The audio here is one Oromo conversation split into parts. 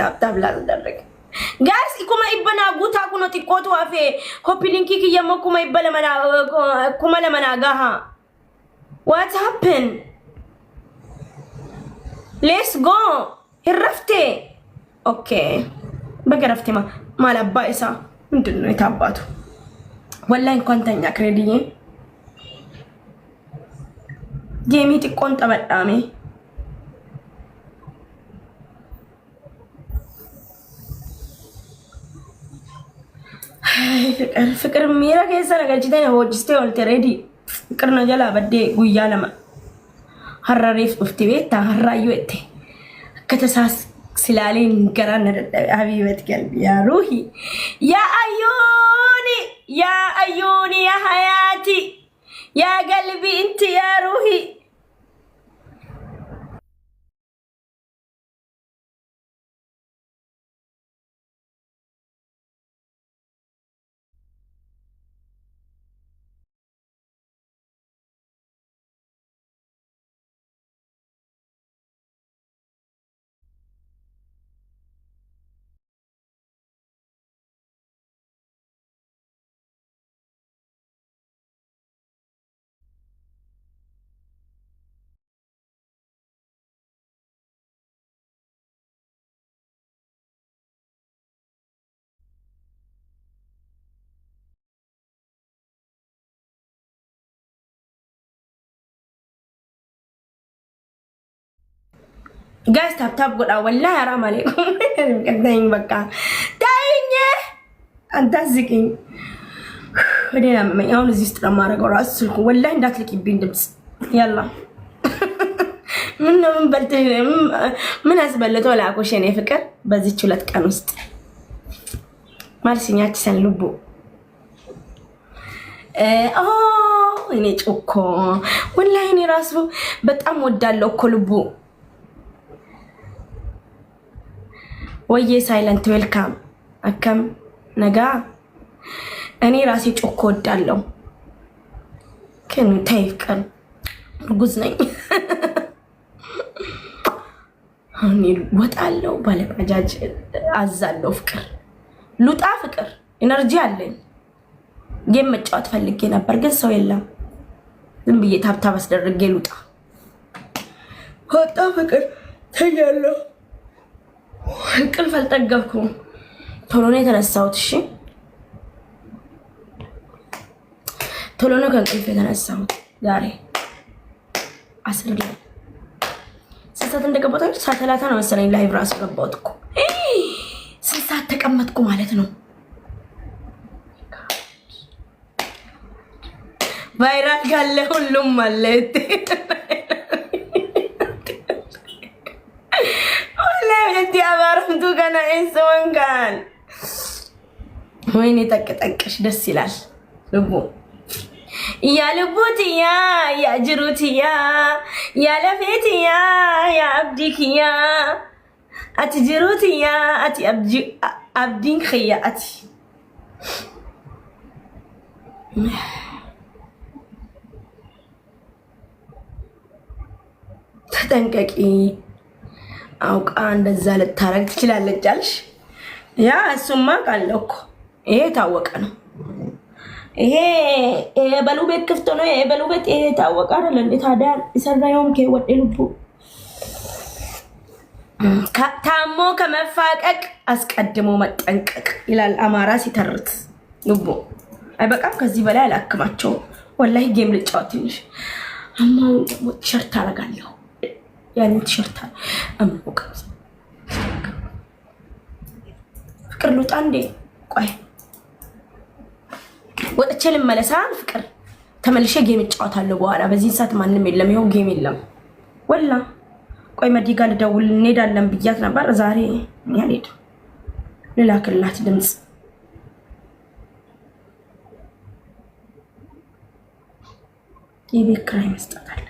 ታብታብ ላደረግ ጋይስ ኢኩማ ይበና ጉታ ኩኖ ቲቆቱ አፌ ኮፒ ሊንክ ይየመኩማ ይበለመና ኩማ ለመና ጋሃ what happened let's go ይረፍቴ ኦኬ በገረፍቴ ማላባ ኢሳ ምንድነው የታባቱ ወላሂ እንኳን ተኛ ክሬዲዬ ጌሚ ጥቆን ተበጣሜ ፍቅር ሚራ ከሰ ነገር ጅተነ ወጅስቴ ኦልሬዲ ፍቅር ነው ጀላ በዴ ጉያ ለማ ሐራሪፍ ኡፍቲ ቤት ታሐራዩ እቴ ከተሳስ ስላሌን ገራነ ሀቢበት ቀልቢ ያ ሩሂ ያ አዩኒ ያ ሀያቲ ያ ቀልቢ እንት ያ ሩሂ ጋይስ ታፕታፕ ጎዳ ወላሂ አራም አለይኩም ቀደኝ በቃ ታይኝ አንታዝቂኝ ወዴና አሁን እዚህ ውስጥ ለማረገው ራስ ስልኩ ወላሂ እንዳትልቂብኝ ድምጽ ያላ ምን በልተ ምን አስበለጠው ላቆሽ የኔ ፍቅር በዚች ሁለት ቀን ውስጥ ማርሲኛች ሰልቡ እኔ ጮኮ ወላሂ እኔ ራሱ በጣም ወዳለው እኮ ልቡ ወዬ ሳይለንት ዌልካም አከም ነጋ እኔ ራሴ ጮኮ ወዳለው ከን ታይፍቀን ጉዝ ነኝ እኔ ወጣለው ባለባጃጅ አዛለው ፍቅር ሉጣ ፍቅር ኢነርጂ አለኝ ጌም መጫወት ፈልጌ ነበር ግን ሰው የለም ዝም ብዬ ታብታብ አስደርጌ ሉጣ ወጣ ፍቅር ተያለው እንቅልፍ አልጠገብኩም ቶሎ ነው የተነሳሁት እሺ ቶሎ ነው ከእንቅልፍ የተነሳሁት ዛሬ 10 ላይ ሰዓት እንደገባሁ ሳተላታ ነው መሰለኝ ላይቭ ራስ ገባሁት እኮ ስንት ሰዓት ተቀመጥኩ ማለት ነው ቫይራል ካለ ሁሉም ማለት እንት ያባረምቱ ገና እንሰንካን ወይኔ ጠቅጠቅሽ ደስ ይላል ልቡ ያ ልቡትያ ያ ጅሩትያ ያ ለፌትያ ያ አብዲክያ አትጅሩትያ አቲ አብዲን ኸያአቲ ተጠንቀቂ አውቃ እንደዛ ልታረግ ትችላለች አልሽ ያ እሱማ ቃለው እኮ ይሄ ታወቀ ነው ይሄ በሉ ቤት ክፍት ነው ይሄ በሉ ቤት ይሄ ታወቀ አይደል እንዴ ታዲያ ይሰራየውም ከወደ ልቡ ታሞ ከመፋቀቅ አስቀድሞ መጠንቀቅ ይላል አማራ ሲተርት ልቡ አይበቃም ከዚህ በላይ አላክማቸው ወላሂ ጌም ልጫወት ትንሽ አማው ቲሸርት አረጋለሁ يعني تيشرت أمك فكر لو تاندي قوي وأتشلم ملسان فكر تملشة جيم تشاطها بوالا بزين سات ما نميل لم يهو جيم لم ولا قوي ما دي قال دول نيدا لم بيجاتنا بار زاري يعني للاك الله تدمس يبي كرايم استقال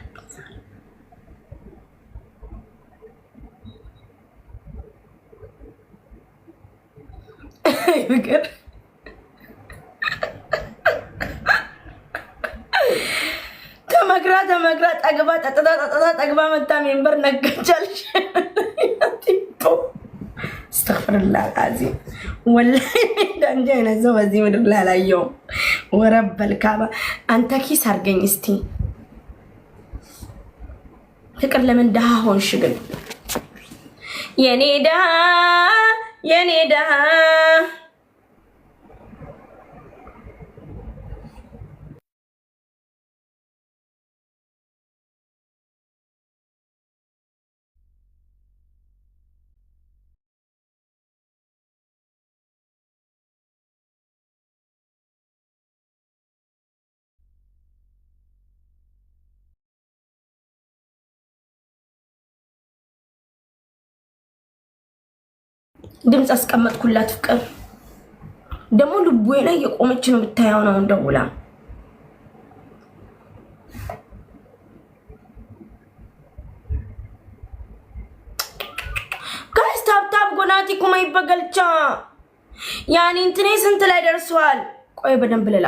ፍቅር ተመግራ ጠግባ ጠጥታ ጠግባ መታ ሜምበር ነጋቻለሽ استغفر الله العظيم والله دنجينا زوزي من الله لا يوم ورب الكعبة أنت كيس هرجين استي فكر لمن دها هون شغل يا نيدا ድምጽ አስቀመጥኩላት ፍቅር ደግሞ ልቡ ላይ የቆመች ነው ብታያው ነው እንደውላ ጋይስ ታፕ ጎናቲ ኩማ ይበገልቻ ያኒ እንትኔ ስንት ላይ ደርሷል ቆይ በደንብ ለላ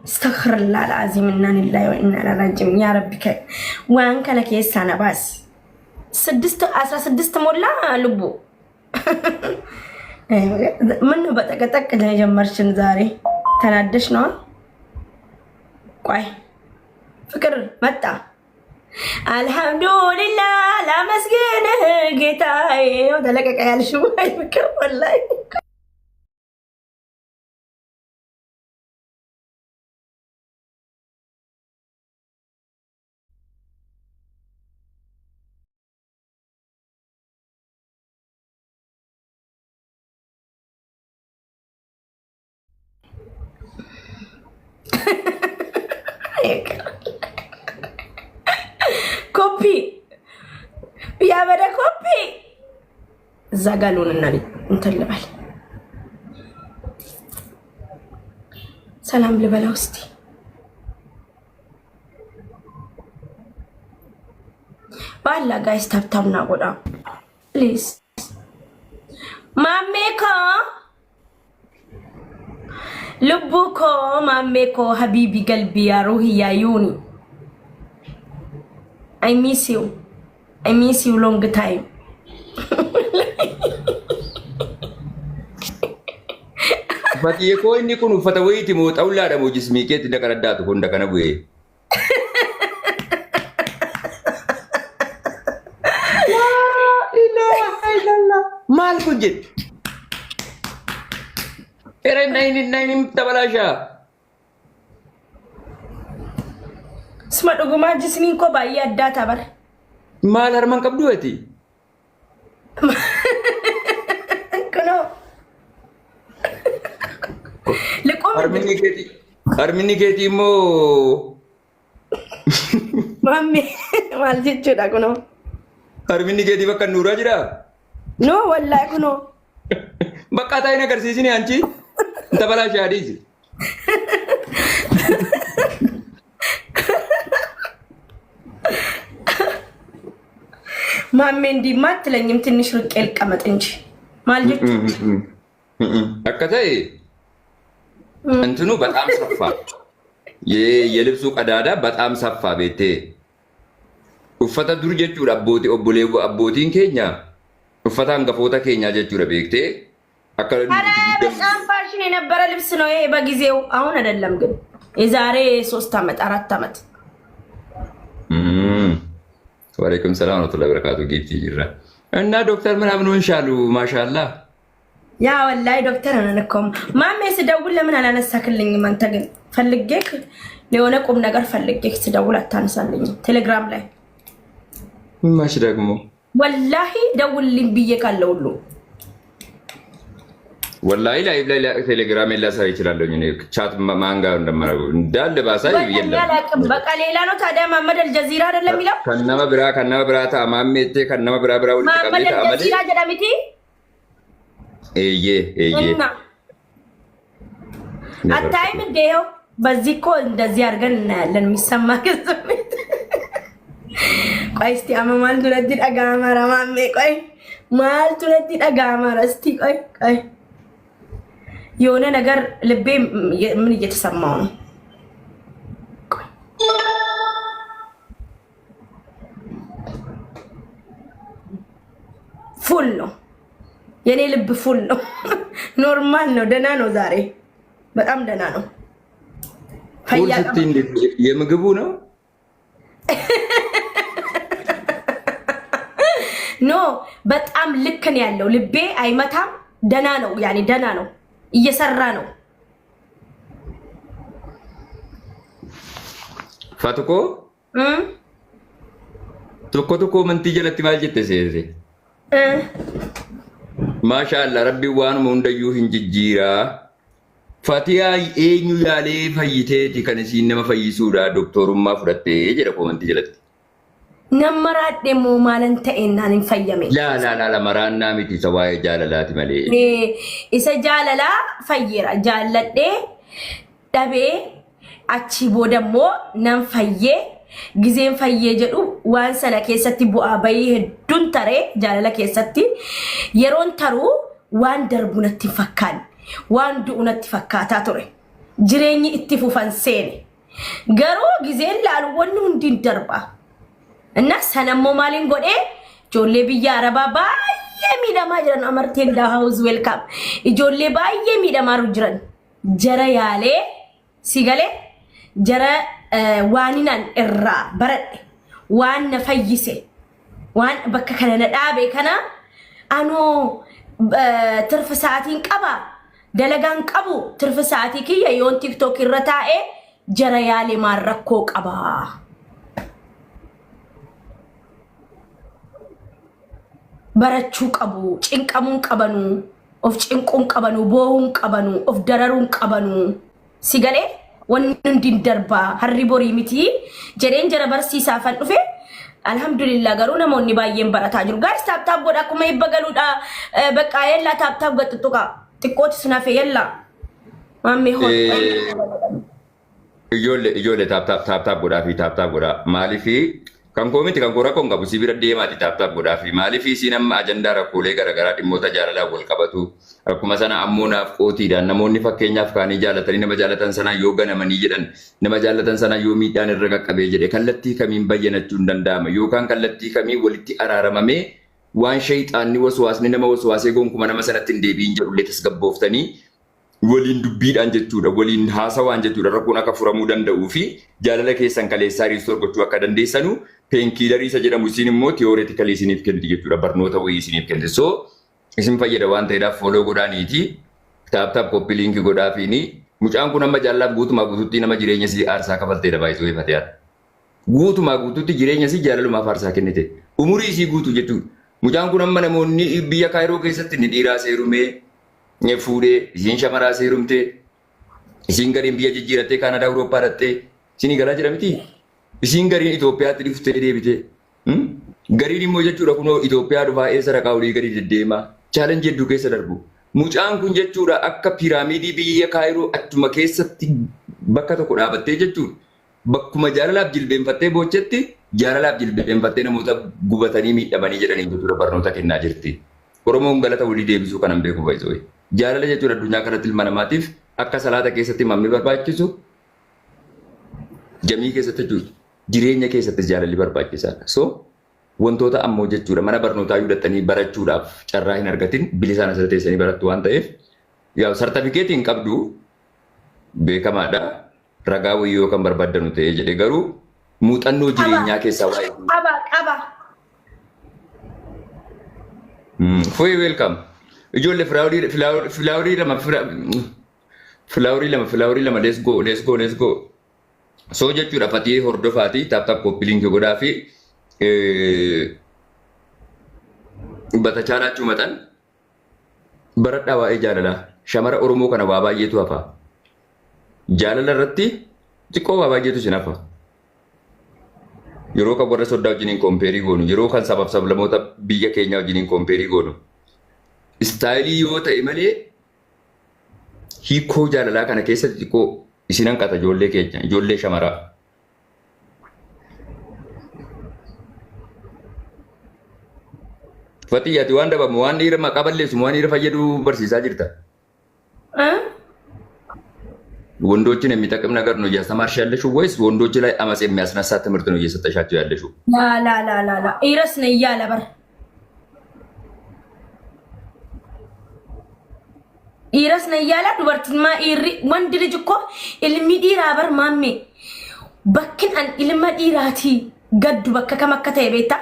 استغفر الله العظيم إنا لله وإنا إليه راجعون يا ربي وان كلك يسانا باس سدست مولا لبو منو بتقطق جمرشن زاري تنادش نو قوي فكر متى الحمد لله لا مسكينه جيتاي ودلك قال شو هاي فكر والله كوبي يا بدا كوبي زغالون النبي انت اللي بالي سلام لبلا وستي بالا جايز تابنا غدا بليز ماميكا لبوكو ماميكو حبيبي قلبي يا روحي يا يوني I miss you long time Fati ko inni kun uffata wayiiti moo xawlaadha moo jismii keetti dhaqaddaatu hunda kana bu'ee. Maal kun jedhe? Era nainin tabalasha. Sma dhugumaa jismiin koo baay'ee addaa tabar. Maal harman qabdu ati? Armini keeti immoo Mami maal jechuudha kuno? Armini keeti bakka nuuraa jira? No wallahi kuno. Bakka taa'in agarsiisini anchi dabalaa shaadiisi. Mami ndi matlanyim ትንሽ ርቄ ልቀመጥ እንጂ ማል jechuudha. Akka ta'e እንትኑ በጣም ሰፋ የልብሱ ቀዳዳ በጣም ሰፋ ቤቴ ኡፈታ ዱር ጀቹ አቦቲ ኦቦሌ አቦቲን ኬኛ ኡፈታ አንገፎታ ኬኛ ጀቹ ረቤክቴ አከለ በጣም ፋሽን የነበረ ልብስ ነው ይሄ በጊዜው አሁን አይደለም ግን የዛሬ 3 አመት 4 አመት ወአለይኩም ሰላም ወራህመቱላሂ ወበረካቱ ጌቲ ይራ እና ዶክተር ምናምን ሆንሻሉ ማሻአላ ያ ወላሂ ዶክተር አነነኩም ማሜ ስደውል ለምን አላነሳክልኝም? አንተ ግን ፈልጌክ ለሆነ ቁም ነገር ፈልጌክ ስደውል አታነሳልኝ። ቴሌግራም ላይ ማሽ ደግሞ ወላሂ ደውልልኝ ብዬ ካለ ሁሉ ወላሂ ላይቭ ላይ ቴሌግራም ላሳይ ይችላልኝ። እኔ ቻት ማንጋ እንደማረው እንዳለ ባሳይ የለም። በቃ ሌላ ነው ታዲያ። መሐመድ አልጀዚራ አይደለም የሚለው ከነማ ብራ ታማሜቴ ከነማ ብራ ወልጥ ቀብሊታ አመደ አልጀዚራ ጀዳሚቲ ኤዬ አታይም እንደው በዚህ እኮ እንደዚህ አድርገን እናያለን። የሚሰማ ከስሜት ቆይ እስቲ አመማል ዱረዲ ዳጋማራ ማሜ ቆይ ማል ዱረዲ ዳጋማራ እስቲ ቆይ የሆነ ነገር ልቤ ምን እየተሰማው ነው? ፉል ነው የኔ ልብ ፉል ነው። ኖርማል ነው። ደና ነው። ዛሬ በጣም ደና ነው። የምግቡ ነው ኖ በጣም ልክ ነው ያለው። ልቤ አይመታም። ደና ነው። ያኔ ደና ነው። እየሰራ ነው። ፋትኮ ቶኮ ምንቲ ጀለቲ ማልጀተ ሴሴ ማሻአላ ረቢ ዋኑ ሙንደዩ hinjijjiራ ፋቲያ ኤኙ ያሌ ፈይቴቲ ከነሲ ነመ ፈይሱዳ ዶክተሩማ ፍረቴ ጀለ ኮመንቲ ጀለቲ ነመራዴሞ ማለን ተኤናን ፈየሜ ላ መራና ሚቲ ሰዋይ ጃለላቲ መሌ ኢሰ ጃለላ ፈየራ ጃለዴ ዳቤ አቺ ቦደሞ ነን ፈየ ጊዜን ፈየ ጀዱ ዋን ሰነ ከሰቲ ቡአ በይ ሄዱን ተሬ ጃለላ ከሰቲ የሮን ተሩ ዋን ደርቡነት ፈካን ዋን ዱኡነት ፈካታ ተሬ ጅሬኝ ኢትፉ ፈንሴኔ ገሮ ጊዜን ላሉ ወኑ እንዲን ደርባ እና ሰነሞ ማሊን ጎዴ ጆሌ ቢያ አረባ ባየ ሚደማ ጅረን አመርቴን ዳ ሃውስ ዌልካም ጆሌ ባየ ሚደማሩ ጅረን ጀረ ያሌ ሲገሌ ጀረ ዋኒናን እራ በረድ ዋን ነፈይሴ ዋን በከከነ ዳቤ ከና አኖ ትርፍ ሰዓቲን ቀባ ደለጋን ቀቡ ትርፍ ሰዓቲ ከየ ዮን ቲክቶክ ይረታኤ ጀረ ያሌ ማረኮ ቀባ በረቹ ቀቡ ጭንቀሙን ቀበኑ ኦፍ ጭንቁን ቀበኑ ቦውን ቀበኑ ኦፍ ደረሩን ቀበኑ ሲገሌ ወን እንዲንደርባ ሀሪቦሪ ሚቲ ጀሬን ጀረ በርሲሳ ፈንዱፌ አልহামዱሊላህ ገሩ ነሞኒ ባየን በረታ ጅሩ ጋርስ ታብታብ ጎዳ ኩመ ይበገሉዳ በቃ የላ ታብታብ ገጥጡቃ ጥቆት ስናፈ የላ ማሜ ሆይ ijoole taaptaap godhaa fi taaptaap godhaa maaliif kan koomiti kan koora koon qabu sibira deemaati taaptaap godhaa fi maaliif isiin amma ajandaa rakkoolee garaagaraa dhimmoota jaalalaa wal qabatu akkuma sana ammoo naaf qootiidhaan namoonni fakkeenyaaf kaanii jaalatanii nama jaalatan sanaa yoo ganamanii jedhan nama jaalatan sanaa yoo miidhaan irra qaqqabee jedhe kallattii kamiin bayyanachuu hin danda'ama yookaan kallattii kamiin walitti araaramamee waan shayxaanni waswaasni nama waswaasee gonkumaa nama sanatti hin deebiin jedhullee tasgabbooftanii waliin dubbiidhaan jechuudha waliin haasawaan jechuudha rakkoon akka furamuu danda'uu fi jaalala keessan kaleessaa riistoor gochuu akka dandeessanu peenkiilarii isa jedhamu isin immoo tiyooretikalii isiniif kenniti jechuudha barnoota wayii isiniif kenniti so isin fayyada waan ta'eedhaaf fooloo godhaaniiti taaptaap koppii liinkii godhaafiini mucaan kun amma jaalalaaf guutumaa guututti nama jireenya isii aarsaa kafalteedha baay'isoo ifatee guutumaa guututti jireenya isii jaalalumaaf aarsaa kennite umurii isii guutu jechuudha mucaan kun amma namoonni biyya kaayiroo keessatti ni dhiiraa seerumee fuudhee isiin shamaraa seerumte isiin gariin biyya jijjiirattee Kaanadaa Awurooppaa dhattee isinii galaa jira miti isiin gariin Itoophiyaatti dhuftee deebite gariin immoo jechuudha kunoo Itoophiyaa dhufaa eessa raqaa olii gadi deddeemaa chaalenjii hedduu keessa darbu mucaan kun jechuudha akka piiraamiidii biyya kaayiroo achuma keessatti bakka tokko dhaabattee jechuudha bakkuma jaalalaaf jilbeenfattee boochetti jaalalaaf jilbeenfattee namoota gubatanii miidhamanii jedhanii jechuudha barnoota kennaa jirti Oromoon galata walii deebisuu kanan beeku baay'isoo jaalala jechuudha addunyaa kanatti ilma namaatiif akka salaata keessatti mamni barbaachisu jamii keessatti jireenya keessatti jaalalli barbaachisaadha. So wantoota ammoo jechuudha mana barnootaa yuudhatanii barachuudhaaf carraa hin argatin bilisaan asirra teessanii barattu waan ta'eef yaa sartifikeetii hin qabdu beekamaadha ragaa wayii yoo kan barbaadanu ta'ee jedhe garuu muuxannoo jireenyaa keessaa waa'ee qaba Fully welcome. Ijoollee filaaworii lama let's go. So jechuudha fatii hordofaatii taap koppii linkii godhaa fi batachaalaachuu matan baradhaa waa'ee jaalalaa shamara Oromoo kana waa baay'eetu hafa. Jaalala irratti xiqqoo waa baay'eetu sin hafa. Yeroo kan warra soddaa wajjiniin kompeerii goonu, yeroo kan sabaaf sablamoota biyya keenyaa wajjiniin kompeerii goonu. Istaayilii yoo ta'e malee hiikoo jaalalaa kana keessatti xiqqoo isin hanqata ijoollee keenya, ijoollee shamaraa. Fatiyyaati waan dhabamu, waan dhiira maqaa balleessu, waan dhiira fayyadu barsiisaa jirta. ወንዶችን የሚጠቅም ነገር ነው እያስተማርሽ ያለሽው ወይስ ወንዶች ላይ አመጽ የሚያስነሳ ትምህርት ነው እየሰጠሻቸው ያለሽው? ላ ኢረስ ነው እያለ በር ኢረስ ነው እያለ ዱበርቲማ ኢሪ ወንድ ልጅ እኮ ኢልሚ ዲራ በር ማሜ በክን አን ኢልማ ዲራቲ ገዱ በከ ከመከተ ቤታ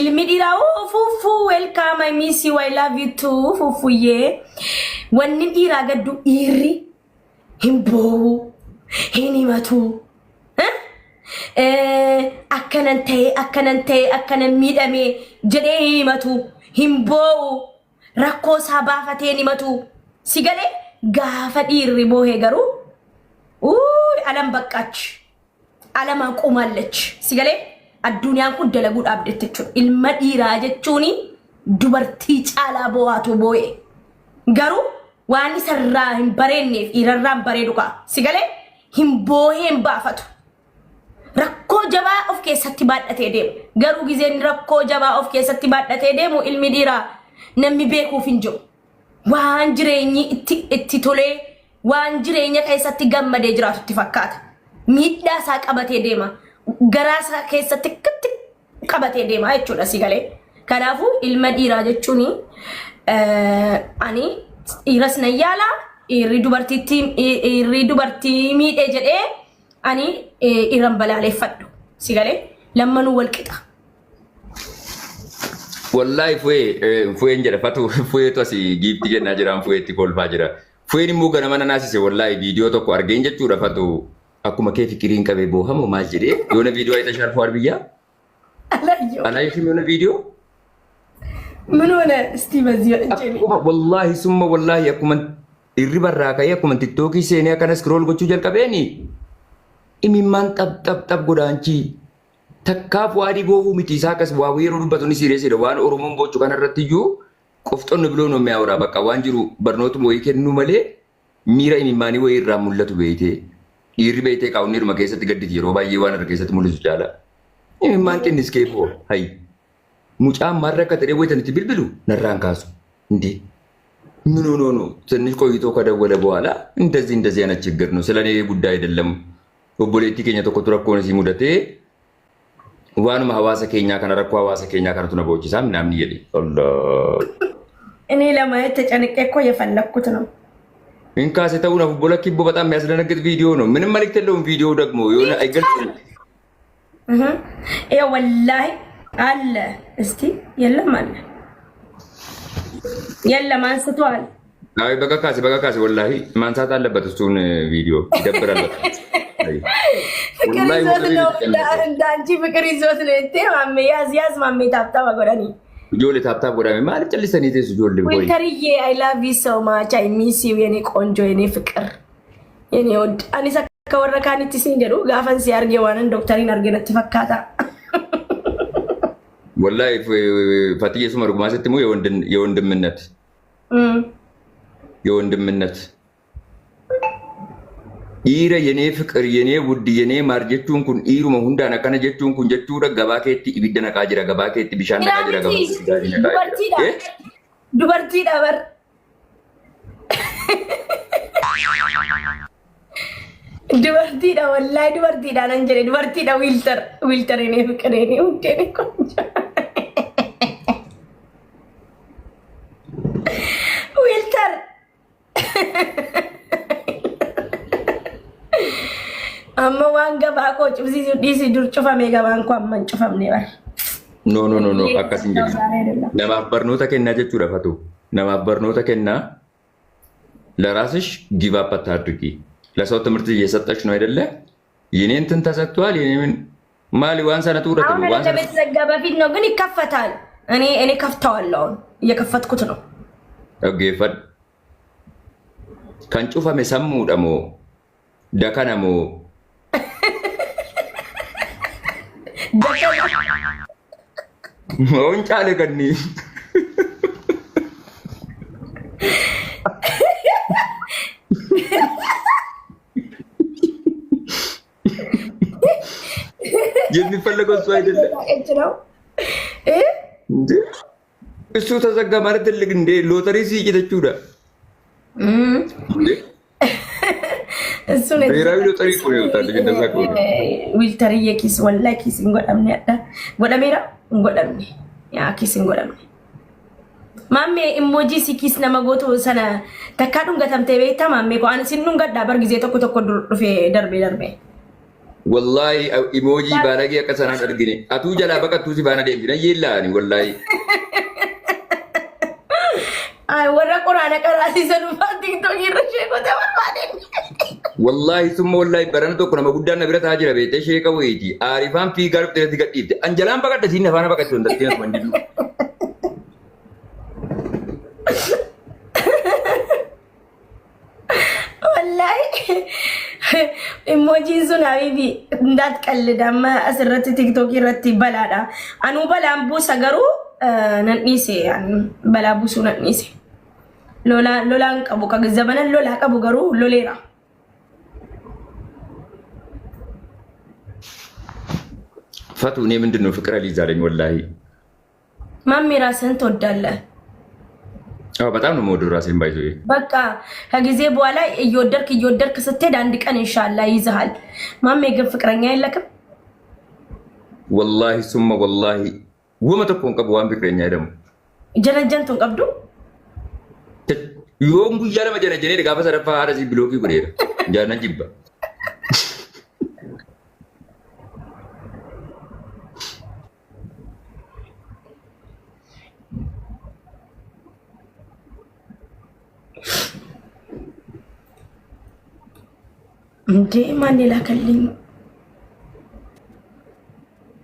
ኢልሚ ዲራ ፉፉ ዌልካም አይ ሚስ ዩ አይ ላቭ ዩ ቱ ፉፉዬ ወን ዲራ ገዱ ኢሪ himbo hinimatu akkanan miidhame jedhee himatu himbo rakkoo isaa baafatee himatu si galee gaafa dhiirri boohee garuu alam baqqaach alamaan qumaallech si galee addunyaan kun dalaguu dhaabdetti jechuudha. Ilma dhiiraa jechuun dubartii caalaa boo'aatu boo'e garuu waan isarraa hin bareenneef dhiirarraan bareedu ka'a. Si galee hin boohee hin baafatu. Rakkoo jabaa of keessatti baadhatee deemu. Garuu gizeen rakkoo jabaa of keessatti baadhatee deemu ilmi dhiiraa namni beekuuf hin jiru. Waan jireenyi itti tolee waan jireenya keessatti gammadee jiraatu itti fakkaata. Miidhaa isaa qabatee deema. Garaa isaa keessatti qabatee deema jechuudha si galee. Kanaafuu ilma dhiiraa jechuun ani Iras na yala irri dubartii miidhee jedhee ani iran balaaleffadhu si galee lammanuu wal qixa. Wallahi fu'een jedha fatu fu'eetu asii giifti jennaa jiraan fu'eetti kolfaa jira. Fu'een immoo ganama naasise wallahi viidiyoo tokko argeen jechuudha fatu akkuma kee fikiriin qabee boohamu maal jedhee yoona viidiyoo ayita sharfuu arbiyyaa. Alaayifim yoona viidiyoo. من هنا استيفازيو والله ثم والله يكمن الربا راكا يكمن تيكتوكي سينيا كان سكرول gochuu jalqabeeni imimman tab godaanchi takkaaf waadii boofuu miti isaa kas waa weeruu dubbatuni sireesidha waan oromoon bochu kana irratti iyyuu qofxonni biloo no miyaawra bakka waan jiru barnootuma wayii kennu malee miira imimmaanii wayii irraa mul'atu beeytee dhiirri beeytee qaawunniiruma keessatti gadditi yeroo baay'ee waan irra keessatti mul'isu caala imimmaan xinnis keefoo hayi mucaan marra akka ta'e wayitanitti bilbilu narraan kaasu እንዴ ኖ ትንሽ ቆይቶ ከደወለ በኋላ እንደዚህ አይነት ችግር ነው ስለኔ ጉዳይ አይደለም ኦቦሌቲ ከኛ ተቆጥሮ ረኮነ ሲሙደቴ ዋንማ ሐዋሳ ከኛ ከነረኩ ሐዋሳ ከኛ ከነቱ ነው ቦጂሳ ምናምን ይሄድ አላህ እኔ ለማየት ተጨንቄ እኮ የፈለኩት ነው እንካሴ ተውና ኦቦለኪ በጣም የሚያስደነግጥ ቪዲዮ ነው ምንም መልእክት የለውም ቪዲዮ ደግሞ የሆነ አይገልጽም ወላሂ አለ እስቲ የለም አለ የለም አንስቷል አይ በቃካሲ ወላሂ ማንሳት አለበት እሱን ቪዲዮ ይደብራል ፍቅር ይዞት ነው እንዳንቺ ፍቅር ይዞት ነው እንዴ ማሜ ያዝ ማሜ ታብታባ ጎዳኒ ጆሌ ታብታባ ጎዳኒ ማለት ጨልሰን ይተስ ጆሌ ወይ ወንተርዬ አይ ላቭ ዩ ሶ ማች አይ ሚስ ዩ የኔ ቆንጆ የኔ ፍቅር የኔ ወድ አኒሳ ከወረካኒት ሲንጀሩ ጋፈን ሲያርጌ ዋንን ዶክተሪን አርገነት ተፈካታ ወላሂ ፈትዬ ሱመር ጉማሰት ነው የወንድምነት ኢረ የኔ ፍቅር የኔ ውድ የኔ ማር ጀቹን ኩን ኢሩማ ሁንዳና ከነ ጀቹን ኩን ጀቹ ገባኬቲ ኢቢደና ካጅራ ገባኬቲ ቢሻና ካጅራ ገባኬቲ ዱበርቲ ዳበር ዱበርቲ ዳ ወላሂ ዱበርቲ ዳ ነንጀሬ ዱበርቲ ዳ ዊልተር የኔ ፍቅር የኔ ውድ የኔ ቆንጆ ዊልተር amma waan gabaa koo cibsiisu dhiisi dur cufame gabaan koo amma hin cufamne bara no akkas hin jedhin namaaf barnoota kennaa jechuudha fatu namaaf barnoota kennaa ለራስሽ ጊቭ አፕ አታድርጊ። ለሰው ትምህርት እየሰጠች ነው አይደለ? የኔ እንትን ተሰጥቷል። የኔ ማሊ ዋን ሰነቱ ረተ ዋን ሰነቱ በተዘጋ በፊት ነው ግን ይከፈታል። እኔ ከፍተዋለሁ። እየከፈትኩት ነው። ኦኬ ከንጩፈሜ ሰሙደሞ ደከነሞ ጫሌ ከኒ የሚፈለገው እሱ አይደለም። እሱ ተዘጋ ማለት ትልቅ እንደ ሎተሪ ሲጭተችው ዳ እሱ ነው ብሔራዊ ሎተሪ እኮ ነው የወጣልኝ። እንደዛ ከሆነ ዊልተሪ የኪስ ወላሂ ኪስ እንጎዳምኔ ያዳ ጎዳሜራ እንጎዳምኔ ያ ኪስ እንጎዳምኔ ማሜ ኢሞጂ ሲኪስ ነመጎቶ ሰነ ተካዱን ገተምቴ ቤታ ማሜ ኮ አን ሲኑን ገዳ በርጊዜ ተኮ ተኮ ዱፌ ደርቤ ወላሂ ኢሞጂ ባለጌ ቀሰና አድርግኔ አቱ ጀላ በቀቱ ሲባና ደምጅነ ይላኒ ወላሂ አይ ወራ ቁርአን ቀራሲ ሰዱፋ ቲክቶክ ይረሽ ኮ ተባባደ ወላሂ ሱም ወላሂ በረን ተኮ ነመ ጉዳና ብረት አጅራ ቤተ ሼከ ወይቲ አሪፋን ፊ ጋር ተት ገዲት አንጀላን በቀደ ሲነፋና በቀደ እንደዚህ ነው ወንድሉ ወላሂ ኢሞጂን ሱን ሀቢቢ እንዳትቀልዳማ አስረት ቲክቶክ ይረት በላዳ አኑ በላምቡ ሰገሩ ነንኢሴ በላቡሱ ነንኢሴ ሎላን ቀቡ ከገዘበነ ሎላ ቀቡ ገሩ ሎሌራ ፈቱ እኔ ምንድነው ፍቅር ሊዛለኝ ወላሂ ማሜ ራስህን ትወዳለህ። በጣም ነው የምወደው ራሴን ባይዞ በቃ ከጊዜ በኋላ እየወደድክ ስትሄድ አንድ ቀን ኢንሻአላህ ይዘሃል። ማሜ ግን ፍቅረኛ የለክም? ወላሂ ሱመ ወላሂ ወመተኮን ቀብ ዋን ፍቅረኛ አይደለም ጀነጀንቱን ቀብዱ ዮም ጉያ ለመጀነጀኔ ደጋፈ ሰረፋ አረዚ ብሎኪ ጉዴራ ጃና ጅባ እንዴ ማን ላከልኝ?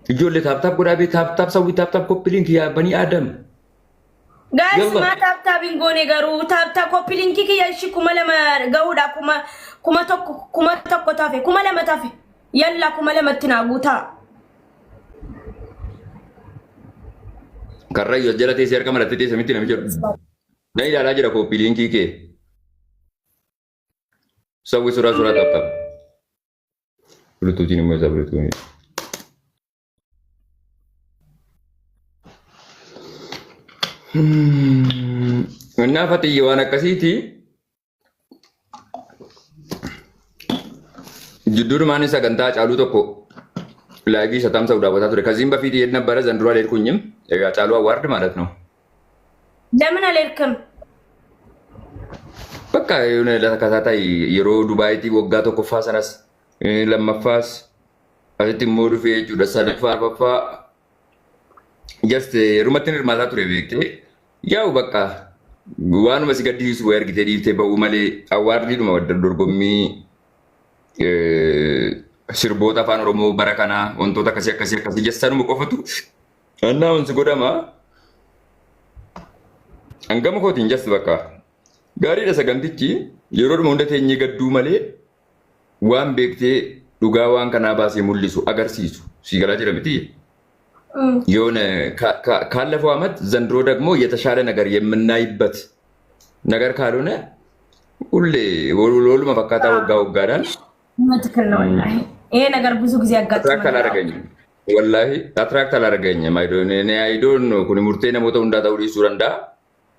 እጆለ ታፕታፕ ጎዳቤ ታፕታፕ ሰው ታፕታፕ ኮፒ ሊንክ ያ በኒ አደም ጋይስ ማ ታፕታፕ ኢንጎኔ ገሩ ታፕታፕ ኮፒ ሊንክ ከያሽ ኩመለማ ገውዳ ኩማ ታፌ ኩመለማ ታፌ ያላ ኩመለማ ትናጉታ ከራዩ ጀለቴ ሲያርካ መረጥቴ ሰሚቲ ነው የሚጀር ነይ ዳላ ጀራ ኮፒ ሊንክ ይኬ ሰው ሱራ ታፕታፕ ብሉቱቲን ነው ዘብሉቱ እና ፈትዬ ዋና ቀሲቲ ጅዱር ማን ሰገንታ ጫሉ ተኮ ላጊ ሰታም ሰው ዳቦታ ቱረ ከዚህም በፊት ይሄድ ነበረ። ዘንድሮ አልሄድኩኝም። ጫሉ አዋርድ ማለት ነው። ለምን አልሄድክም? በቃ የሆነ ለተከታታይ የሮ ዱባይቲ ወጋ ተኮፋ ሰነስ ለመፋስ አቲ ሞዱ ፌጁ ደሳለፋ አርባፋ ጀስት ሩመትን ማታ ቱረ ቤክቴ ያው በቃ ዋኑ መስገዲስ ወይ እርግቴ ዲቴ በኡመሌ አዋርድ ዲዱ ማወደ ዶርጎሚ ሲርቦታ አፋን ኦሮሞ በረከና ወንቶታ ከሲ ጀሰኑ መቆፈቱ እና ወንስ ጎዳማ አንገም ኮቲን ጀስት በቃ ጋሪ ደሰገንቲቺ የሮድ መንደተኝ ገዱ መሌ ዋን ቤክቴ ዱጋ ዋን ከና ባሴ ሙሊሱ አገርሲሱ ሲገላ ጀረምቲ የሆነ ካለፈው አመት ዘንድሮ ደግሞ የተሻለ ነገር የምናይበት ነገር ካልሆነ ሁሌ ወሉ መፈካታ ወጋዳል ምትክል ነው። ወላሂ ይሄ ነገር ብዙ ጊዜ ያጋጥማል። ወላሂ አትራክት አላረገኝም። አይዶን ነው ኩኒ ሙርቴ ነሞተው እንዳታውሪ ሱረንዳ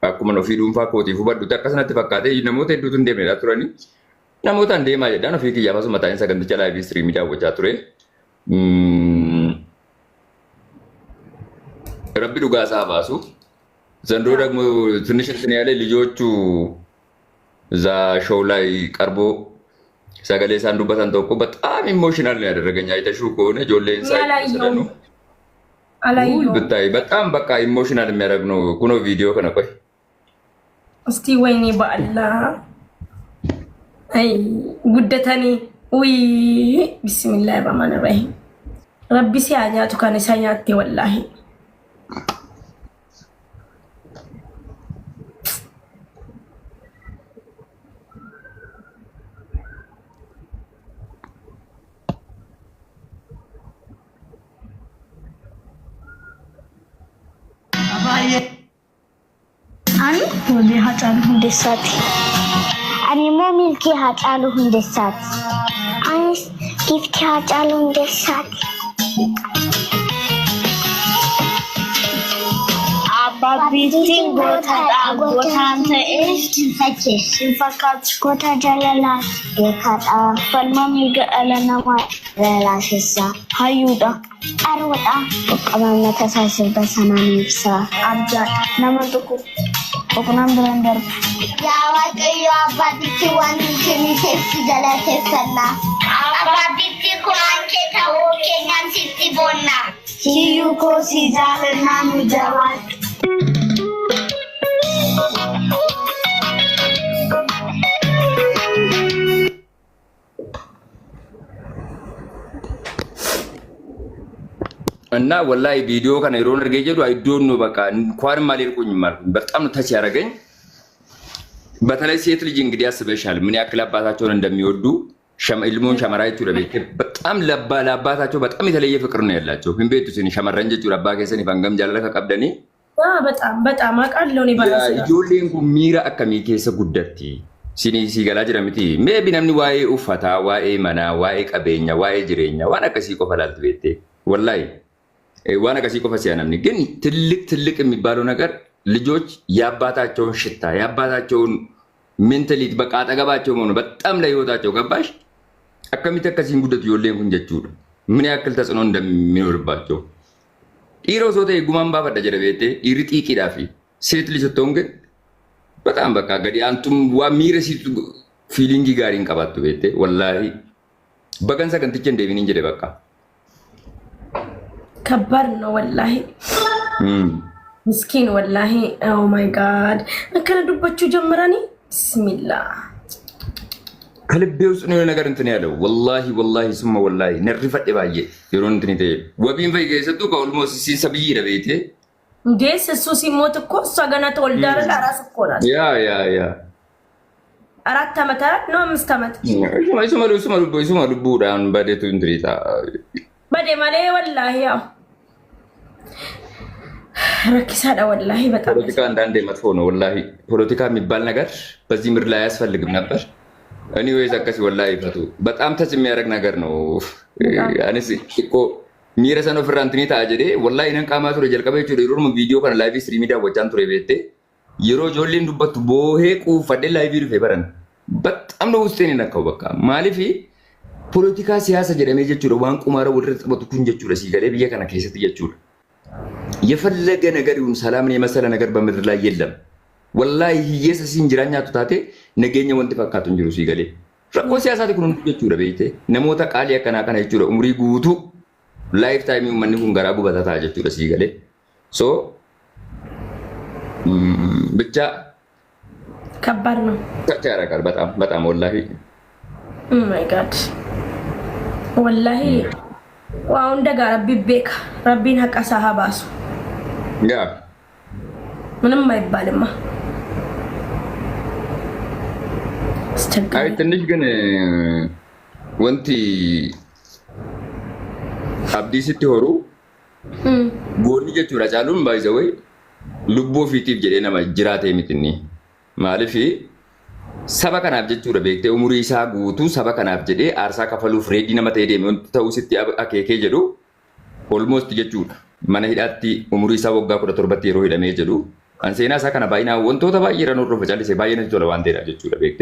አኩመ ነው ፊዱን ፋኮቲ ፉበዱ ተከሰነት ፈካቴ ነሞተ ዱት እንደሚላ ቱረኒ ነሞታ እንደማ ይዳ ነው ፊክ ያፋሱ መታኝ ሰገንት ላይቭ ስትሪም ይዳወጫ ቱሬ ረቢ ዱጋ ሳባሱ ዘንድሮ ደግሞ ትንሽ እንትን ያለ ልጆቹ እዛ ሾው ላይ ቀርቦ ሰገሌ ሳንዱበት አንተውቆ በጣም ኢሞሽናል ነው ያደረገኝ። አይተሹ ከሆነ ጆሌን ሳይሰደኑ አላየው ብታይ በጣም በቃ ኢሞሽናል የሚያደርግ ነው። ኩኖ ቪዲዮ ከነቆይ استي ويني بألا أي قدتني وي بسم الله الرحمن الرحيم ربي سيانياتو كان سيانياتي والله أنا ولي هاتالو هندساتي أنا مو ملكي هاتالو هندساتي أنا كيف هاتالو هندساتي أبابيتين غوتا إيش تنفكش تنفكات غوتا جلالات يكات فالمامي قالنا ما جلالات السا هايودا أرودا وقبلنا تساسر بسناني بسا أبجاد نمتكو وكنام برندر يا وكيو أبابيتي واني كني تسي جلالات السنا أبابيتي كوانكي تاوكي نانسي تبونا سيوكو سيجالنا مجوات እና ወላሂ ቪዲዮ ከነይሮን እርገ ጀዱ አይዶን ነው በቃ እንኳን ማልልኩኝ ማለት በጣም ነው ታች ያረገኝ። በተለይ ሴት ልጅ እንግዲህ አስበሻል ምን ያክል አባታቸውን እንደሚወዱ ሸምልሞን ሸመራይቱ ለቤት በጣም ለአባታቸው በጣም የተለየ ፍቅር ነው ያላቸው። ምን ቤቱ ሲኒ ሸመረን ጀጁ ለባ ከሰኒ ፈንገም ጃለለ ከቀብደኒ በጣም አቃለው ነው ባላስ ጆሌን ኩ ሚራ አከሚ ከሰ ጉደቲ ሲኒ ሲገላ ጅረምቲ ሜቢ ነምኒ ዋኤ ኡፈታ ዋኤ መና ዋኤ ቀበኛ ዋኤ ጅሬኛ ዋና ከሲ ቆፈላልት ቤቴ ወላሂ ዋና ከሲ ቆፈ ሲያነምኒ ግን ትልቅ የሚባለው ነገር ልጆች የአባታቸውን ሽታ የአባታቸውን ሜንታሊቲ በቃ አጠገባቸው መሆኑ በጣም ለህይወታቸው ገባሽ አከሚተ ከሲን ጉደት ጆሌን ኩን ጀቹ ምን ያክል ተጽዕኖ እንደሚኖርባቸው ኢሮ ሶቴ ጉማን ባፈደ ጀረቤቴ ኢሪጢቂ ዳፊ ሴት ልጅ ስትሆን ግን በጣም በቃ ገዲ አንቱም ዋሚረሲቱ ፊሊንግ ጋሪን ቀባቱ ቤቴ ወላሂ በቀን ሰከንትቼ እንደምን እንጀደ በቃ ከባድ ነው ወላሂ ምስኪን ወላሂ ኦ ማይ ጋድ እንከነ ዱባቹ ጀምራኒ ቢስሚላህ ከልቤ ውስጥ ነው ነገር እንትን ያለው ወላሂ ስማ ወላሂ ነርፈጥ ባየ ይሮን እንትን ይተ ወቢን ፈይ ገይሰጡ ከኦልሞስ ሲሰብይ ደቤቴ እንዴስ እሱ ሲሞት እኮ እሷ ገና ተወልዳለ አራስ እኮ ናት ያ 4 ዓመት ነው 5 ዓመት ይሱማሉ ቡዳን በደቱ እንድሪታ በደ ማለ ወላሂ ያው ረኪሳዳ ወላሂ በጣም ፖለቲካ አንዳንዴ መጥፎ ነው ወላሂ ፖለቲካ የሚባል ነገር በዚህ ምድር ላይ አያስፈልግም ነበር እኔ ወይ ዘከሲ ወላሂ ፈቱ በጣም ተጽ የሚያደርግ ነገር ነው አንስ እኮ ሚረሰኖ ፍራንትኒ ታጀዴ ወላሂ ነን ቃማቱ ረጀልቀበቹ ዲሩም ቪዲዮ ከን ላይቭ ስትሪም ሚዲያ ወጫን ቱሬ ቤቴ ይሮ ጆሊን ዱበቱ ቦሄ ቁፈደ ላይቭ ይሩ ፈበረን በጣም ነው ውስጤን ነካው በቃ ማሊፊ ፖለቲካ ሲያሰ ጀደሜ ጀቹ ዋን ቁማረ ወድረ ጽበቱ ኩን ጀቹ ለሲገሌ ብየ ከነ ከይሰት ጀቹ የፈለገ ነገር ይሁን ሰላምን የመሰለ ነገር በምድር ላይ የለም ወላሂ ኢየሱስ እንጅራኛ ቱታቴ ነገኘ ወንት ፈካቱ እንጅሩ ሲገሌ ረቆ ሲያሳት ኩን ጀቹ ለቤቴ ነሞታ ቃል ያከና ከነ ጀቹ ኡምሪ ጉቱ ላይፍ ታይም ማን ይሁን ገራቡ በታታ ጀቹ ለሲገሌ ሶ ብቻ ከባድ ነው ያረጋል በጣም ወላሂ ኦ ማይ ጋድ ወላሂ ዋው እንደጋ ረቢ ቤካ ረቢን ሐቃ ሳሃባሱ ያ ምንም አይባልማ አይ ትንሽ ግን ወንቲ አብዲ ስትሆሩ ጎኒ ጀቹ ራጫሉን ባይዘወይ ልቦ ፊቲፍ ጀዴ ነማ ጅራቴ ሚትኒ ማለፊ ሰባ ከናፍ ጀቹ ረቤክቴ ኡሙሪ ኢሳ ጉቱ ሰባ ከናፍ ጀዴ አርሳ ከፈሉ ፍሬዲ ነማ ተሄዴ ምን ተው ሲቲ አኬኬ ጀዱ ኦልሞስት ጀቹ ማነ ሂዳቲ ኡሙሪ ኢሳ ወጋ ኩደ ተርበት የሮ ሂደሜ ጀዱ አንሴና ሳ ከና ባይና ወንቶ ተባይረ ነው ሮፈ ጫሊሴ ባይነ ጆለ ዋንዴራ ጀቹ ረቤክቴ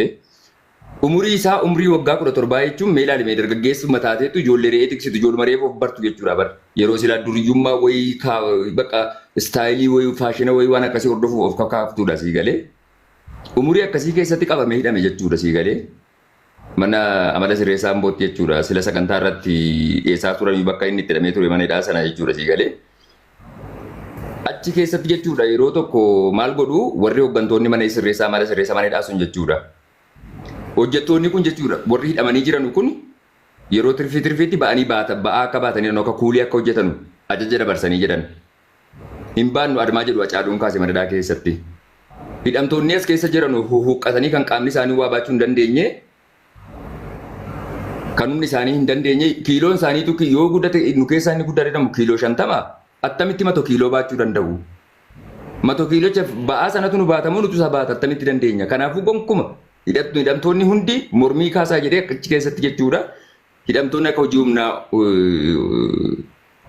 ኡሙሪ ኢሳ ኡምሪ ወጋ ኩደ ተርባይቹ ሜላሊ ሜደርገጌስ መታቴቱ ጆሌ ሬቲክስ ጆል መሬፎ በርቱ ጀቹ ራበር የሮ ሲላ ዱርዩማ ወይ ካ በቃ ስታይሊ ወይ ፋሽን ወይ ዋና ከሲ ወርዶፉ ኦፍ ካካፍቱ ዳሲ ገሌ ኡሙሪ አከሲ ከሰቲ ቀበ መሄዳሜ ጀቹ ዳሲ ገሌ mana amala sirreessaa booti jechuudha sila sagantaa irratti dhiyeessaa turan bakka inni itti hidhamee ture mana hidhaa sana jechuudha si galee achi keessatti jechuudha yeroo tokko maal godhu warri hooggantoonni mana sirreessaa mana dhaasuun jechuudha. Hojjettoonni kun jechuudha warri hidhamanii jiran kun yeroo tirfiitti ba'anii ba'aa akka baatanii akka kuulii akka hojjetan ajaja dabarsanii jedhan. Hin baannu admaa jedhu Hacaaluun kaase madadaa keessatti. Hidhamtoonni as keessa jiran huqqatanii kan qaamni isaanii waa baachuu hin dandeenye kan humni isaanii hin dandeenye kiiloon isaaniitu yoo guddate nu keessaa inni guddaa jedhamu kiiloo 50 attamitti 100 kiiloo baachuu danda'u. 100 kiiloo ba'aa sanatu nu baatamu nutu isa baata attamitti dandeenya. Kanaafuu gonkuma hidhamtoonni hundi mormii kaasaa jedhee achi keessatti jechuudha. Hidhamtoonni akka hojii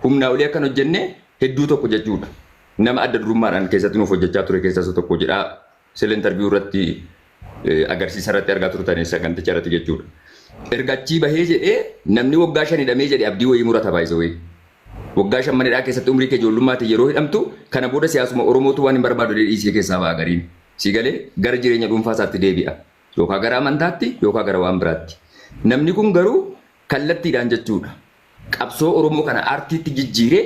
humnaa olii akkan hojjenne hedduu tokko jechuudha. Nama adda durummaadhaan keessatti nuuf hojjechaa ture keessaa tokko jedhaa sila interviyuu irratti agarsiisa irratti argaa turtan saganticha irratti jechuudha. Ergachii bahee jedhee namni waggaa 5 hidhamee jedhee abdii wayii murata baay'isa wayii. Waggaa 5 manidhaa keessatti umrii kee ijoollummaatti yeroo hidhamtu kana booda siyaasuma Oromootu waan hin barbaadu dhiisee keessaa ba'a gariin. Si galee gara jireenya dhuunfaa isaatti deebi'a. Yookaan gara amantaatti yookaan gara waan biraatti. Namni kun garuu kallattiidhaan jechuudha. Qabsoo Oromoo kana aartiitti jijjiiree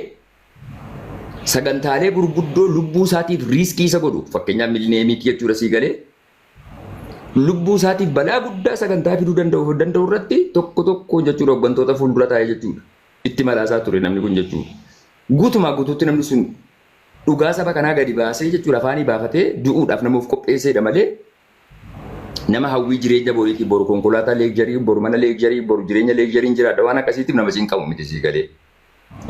sagantaalee gurguddoo lubbuu isaatiif riiskii isa godhu fakkeenyaaf milineemiitti jechuudha si galee lubbuu isaatiif balaa guddaa sagantaa fiduu danda'u irratti tokko jechuudha hooggantoota fuuldura taa'ee jechuudha. Itti malaasaa ture namni kun jechuudha. Guutumaa guutuutti namni sun dhugaa saba kanaa gadi baasee jechuudha afaanii baafatee du'uudhaaf namuuf qopheesseedha malee nama hawwii jireenya boriitii boru konkolaataa leegjarii boru mana leegjarii boru jireenya leegjariin jiraadha waan akkasiitiif nama siin qabu miti si galee.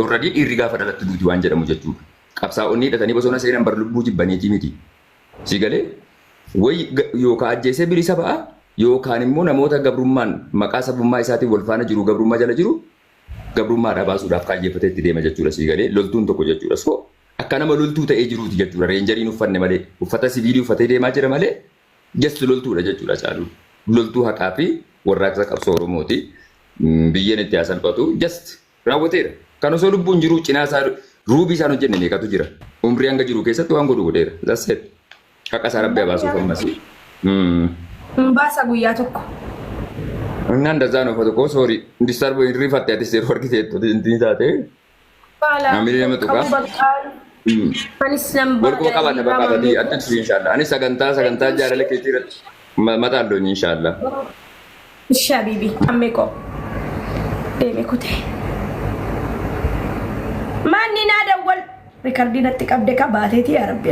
Orradii dhiirri gaafa dhalatti duuti waan jedhamu jechuudha. Qabsaa'onni hidhatanii bosona seenan bar lubbuu jibbaniitii miti. Si galee wayi yookaan ajjeesee bilisa ba'a yookaan immoo namoota gabrummaan maqaa sabummaa isaatiin wal faana jiru gabrummaa jala jiru gabrummaadhaa baasuudhaaf kaayyeeffatee itti deema jechuudha si galee loltuun tokko jechuudha. So akka nama loltuu ta'ee jiruuti jechuudha. Reenjariin uffanne malee uffata siviilii uffatee deemaa jira malee jestu loltuudha jechuudha Hacaaluun. Loltuu haqaa fi warraaqsa qabsoo Oromooti. Biyyeen itti haasalphatu just raawwateera. Kan osoo lubbuun jiru cinaa isaa ruubii isaan hojjenne meeqatu jira. Umrii hanga jiru keessatti waan godhu godheera. That's it. Haqa isaa Rabbi baasuuf ammas. Baasa guyyaa tokko. Naan dazaan uffata tokko sorry disturbo hin rifatte ati seeroo argiteettu inni taate. Namni nama tuqa. Anis namba. Warqoo qabaata bakkaatti addatti inshallah. Anis sagantaa jaalala keetii irratti mataan loonyi inshallah. Ishaa bibi ammeko. Deeme kutee. Manni naada wal rikardiin atti qabde ka baateetii yaa Rabbi